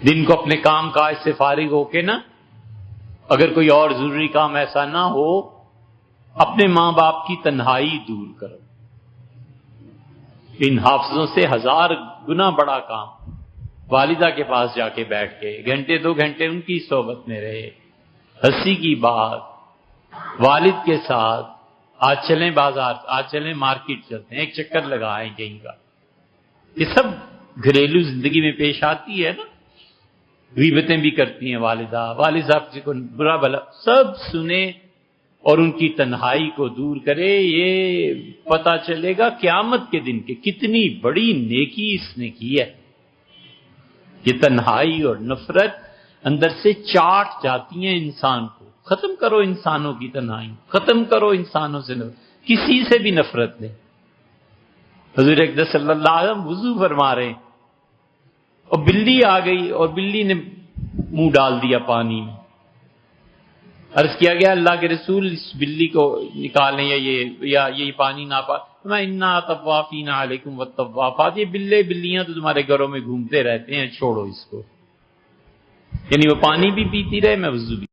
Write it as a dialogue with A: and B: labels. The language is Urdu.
A: دن کو اپنے کام کاج سے فارغ ہو کے نا، اگر کوئی اور ضروری کام ایسا نہ ہو، اپنے ماں باپ کی تنہائی دور کرو۔ ان حافظوں سے 1000 گنا بڑا کام۔ والدہ کے پاس جا کے بیٹھ کے گھنٹے 2 گھنٹے ان کی صحبت میں رہے، ہنسی کی بات، والد کے ساتھ آج چلیں بازار، آج چلیں مارکیٹ چلتے ہیں، ایک چکر لگائیں کہیں کا۔ یہ سب گھریلو زندگی میں پیش آتی ہے نا۔ غیبتیں بھی کرتی ہیں والدہ، والد صاحب جی کو برا بھلا سب سنے اور ان کی تنہائی کو دور کرے۔ یہ پتہ چلے گا قیامت کے دن کہ کتنی بڑی نیکی اس نے کی ہے۔ یہ تنہائی اور نفرت اندر سے چاٹ جاتی ہیں انسان کو۔ ختم کرو انسانوں کی تنہائی، ختم کرو انسانوں سے نفرت، کسی سے بھی نفرت نہیں۔ حضور اقدس صلی اللہ علیہ وسلم وضو فرما رہے ہیں اور بلی آ گئی اور بلی نے منہ ڈال دیا پانی میں۔ عرض کیا گیا اللہ کے رسول اس بلی کو نکالیں یا یہ پانی نہ پا میں انا طوافین علیکم والطوافات، یہ بلیاں تو تمہارے گھروں میں گھومتے رہتے ہیں، چھوڑو اس کو۔ یعنی وہ پانی بھی پیتی رہے، میں وضو بھی